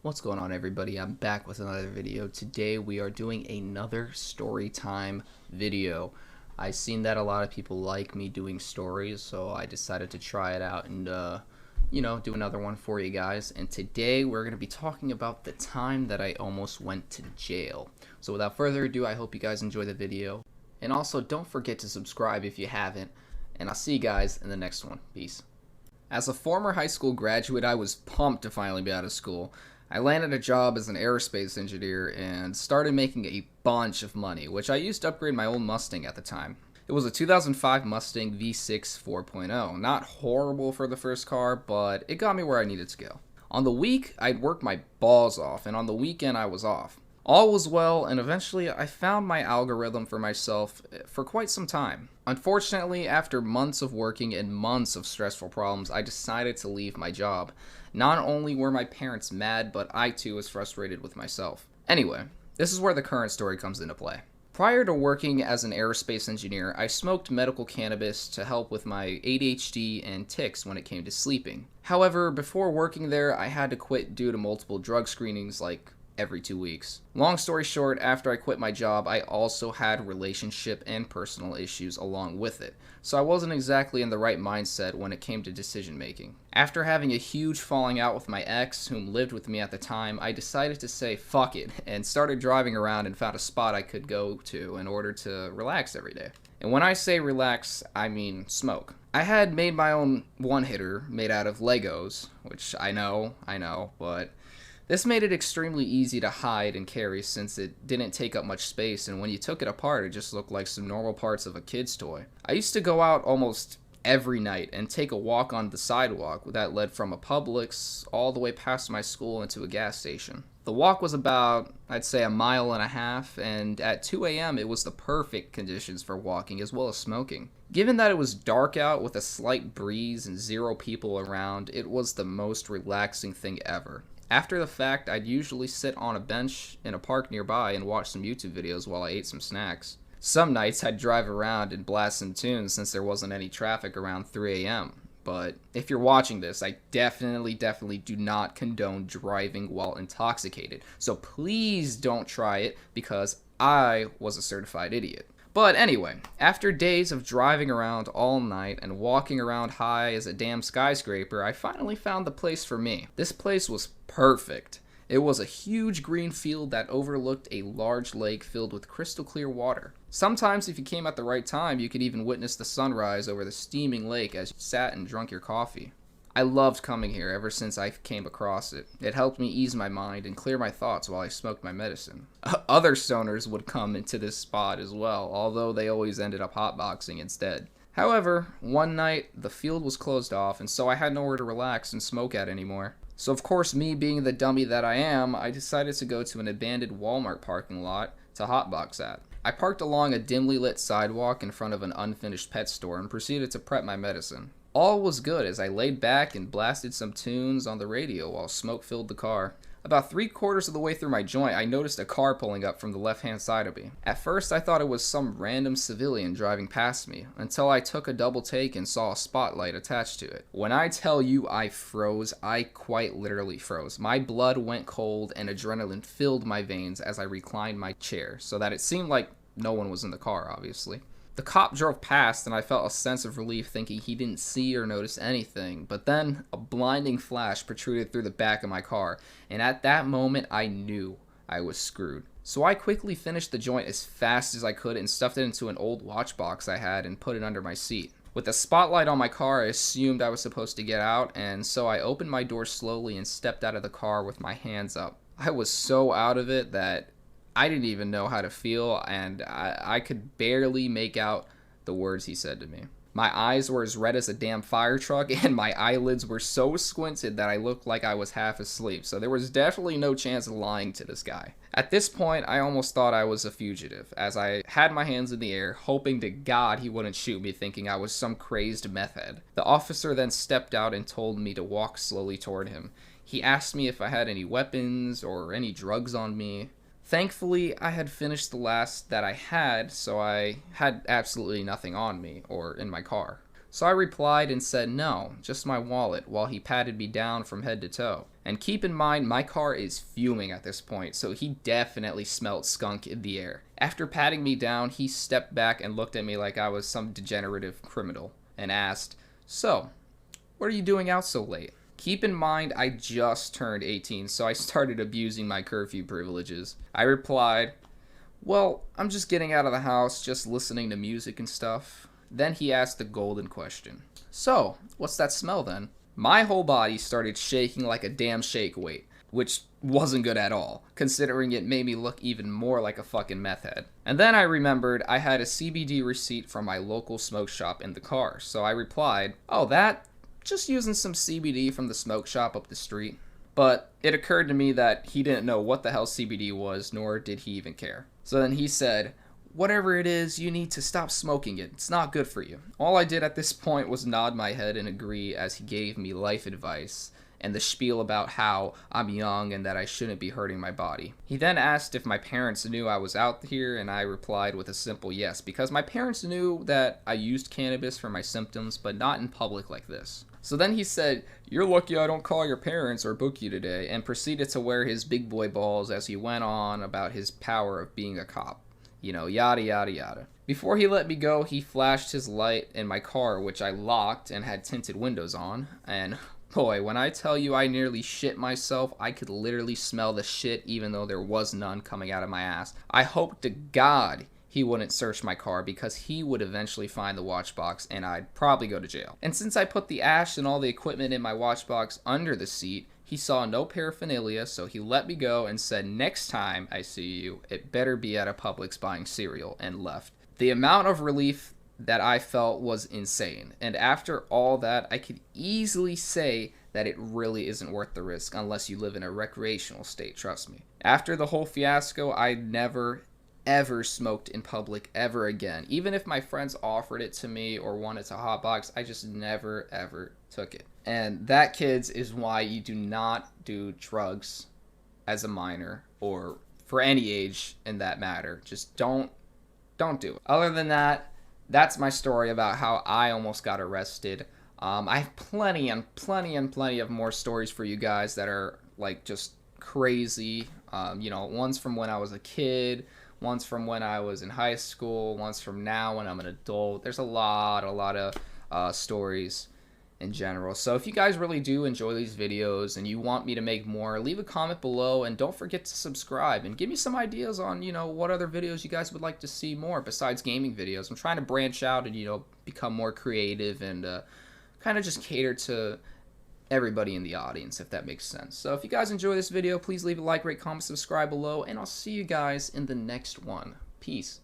What's going on, everybody? I'm back with another video. Today we are doing another story time video. I've seen that a lot of people like me doing stories, so I decided to try it out and do another one for you guys. And today we're going to be talking about the time that I almost went to jail. So without further ado, I hope you guys enjoy the video. And also, don't forget to subscribe if you haven't. And I'll see you guys in the next one. Peace. As a former high school graduate, I was pumped to finally be out of school. I landed a job as an aerospace engineer and started making a bunch of money, which I used to upgrade my old Mustang at the time. It was a 2005 Mustang V6 4.0. Not horrible for the first car, but it got me where I needed to go. On the week, I'd work my balls off, and on the weekend, I was off. All was well, and eventually I found my algorithm for myself for quite some time. Unfortunately, after months of working and months of stressful problems, I decided to leave my job. Not only were my parents mad, but I too was frustrated with myself. Anyway, this is where the current story comes into play. Prior to working as an aerospace engineer, I smoked medical cannabis to help with my ADHD and tics when it came to sleeping. However, before working there, I had to quit due to multiple drug screenings like every 2 weeks. Long story short, after I quit my job, I also had relationship and personal issues along with it, so I wasn't exactly in the right mindset when it came to decision making. After having a huge falling out with my ex, whom lived with me at the time, I decided to say fuck it and started driving around and found a spot I could go to in order to relax every day. And when I say relax, I mean smoke. I had made my own one-hitter made out of Legos, which I know, but this made it extremely easy to hide and carry since it didn't take up much space, and when you took it apart it just looked like some normal parts of a kid's toy. I used to go out almost every night and take a walk on the sidewalk that led from a Publix all the way past my school into a gas station. The walk was about, I'd say, a mile and a half, and at 2 a.m. it was the perfect conditions for walking as well as smoking. Given that it was dark out with a slight breeze and zero people around, it was the most relaxing thing ever. After the fact, I'd usually sit on a bench in a park nearby and watch some YouTube videos while I ate some snacks. Some nights I'd drive around and blast some tunes since there wasn't any traffic around 3 a.m. But if you're watching this, I definitely do not condone driving while intoxicated. So please don't try it because I was a certified idiot. But anyway, after days of driving around all night and walking around high as a damn skyscraper, I finally found the place for me. This place was perfect. It was a huge green field that overlooked a large lake filled with crystal clear water. Sometimes if you came at the right time, you could even witness the sunrise over the steaming lake as you sat and drank your coffee. I loved coming here ever since I came across it. It helped me ease my mind and clear my thoughts while I smoked my medicine. Other stoners would come into this spot as well, although they always ended up hotboxing instead. However, one night, the field was closed off, and so I had nowhere to relax and smoke at anymore. So of course, me being the dummy that I am, I decided to go to an abandoned Walmart parking lot to hotbox at. I parked along a dimly lit sidewalk in front of an unfinished pet store and proceeded to prep my medicine. All was good as I laid back and blasted some tunes on the radio while smoke filled the car. About 3/4 of the way through my joint, I noticed a car pulling up from the left-hand side of me. At first, I thought it was some random civilian driving past me, until I took a double take and saw a spotlight attached to it. When I tell you I froze, I quite literally froze. My blood went cold and adrenaline filled my veins as I reclined my chair, so that it seemed like no one was in the car, obviously. The cop drove past and I felt a sense of relief thinking he didn't see or notice anything, but then a blinding flash protruded through the back of my car, and at that moment I knew I was screwed. So I quickly finished the joint as fast as I could and stuffed it into an old watch box I had and put it under my seat. With the spotlight on my car, I assumed I was supposed to get out, and so I opened my door slowly and stepped out of the car with my hands up. I was so out of it that I didn't even know how to feel, and I could barely make out the words he said to me. My eyes were as red as a damn fire truck, and my eyelids were so squinted that I looked like I was half asleep, so there was definitely no chance of lying to this guy. At this point, I almost thought I was a fugitive, as I had my hands in the air, hoping to God he wouldn't shoot me, thinking I was some crazed meth head. The officer then stepped out and told me to walk slowly toward him. He asked me if I had any weapons or any drugs on me. Thankfully, I had finished the last that I had, so I had absolutely nothing on me or in my car. So I replied and said no, just my wallet, while he patted me down from head to toe. And keep in mind, my car is fuming at this point, so he definitely smelled skunk in the air. After patting me down, he stepped back and looked at me like I was some degenerative criminal and asked, "So, what are you doing out so late?" Keep in mind, I just turned 18, so I started abusing my curfew privileges. I replied, "Well, I'm just getting out of the house, just listening to music and stuff." Then he asked the golden question. "So, what's that smell then?" My whole body started shaking like a damn shake weight, which wasn't good at all, considering it made me look even more like a fucking meth head. And then I remembered I had a CBD receipt from my local smoke shop in the car, so I replied, "Oh, that? Just using some CBD from the smoke shop up the street." But it occurred to me that he didn't know what the hell CBD was, nor did he even care. So then he said, "Whatever it is, you need to stop smoking it. It's not good for you." All I did at this point was nod my head and agree as he gave me life advice and the spiel about how I'm young and that I shouldn't be hurting my body. He then asked if my parents knew I was out here, and I replied with a simple yes, because my parents knew that I used cannabis for my symptoms, but not in public like this. So then he said, "You're lucky I don't call your parents or book you today," and proceeded to wear his big boy balls as he went on about his power of being a cop. You know, yada yada yada. Before he let me go, he flashed his light in my car, which I locked and had tinted windows on. And boy, when I tell you I nearly shit myself, I could literally smell the shit even though there was none coming out of my ass. I hope to God he wouldn't search my car, because he would eventually find the watch box and I'd probably go to jail. And since I put the ash and all the equipment in my watch box under the seat, he saw no paraphernalia, so he let me go and said, "Next time I see you, it better be at a Publix buying cereal," and left. The amount of relief that I felt was insane, and after all that, I could easily say that it really isn't worth the risk unless you live in a recreational state, trust me. After the whole fiasco, I never ever smoked in public ever again. Even if my friends offered it to me or wanted to hotbox, I just never ever took it. And that, kids, is why you do not do drugs as a minor, or for any age in that matter. Just don't do it. Other than that, that's my story about how I almost got arrested. I have plenty of more stories for you guys that are like just crazy. One's from when I was a kid, one's from when I was in high school, one's from now when I'm an adult. There's a lot of stories in general. So if you guys really do enjoy these videos and you want me to make more, leave a comment below, and don't forget to subscribe and give me some ideas on, what other videos you guys would like to see more besides gaming videos. I'm trying to branch out and, become more creative and kind of just cater to everybody in the audience, if that makes sense. So if you guys enjoy this video, please leave a like, rate, comment, subscribe below, and I'll see you guys in the next one. Peace.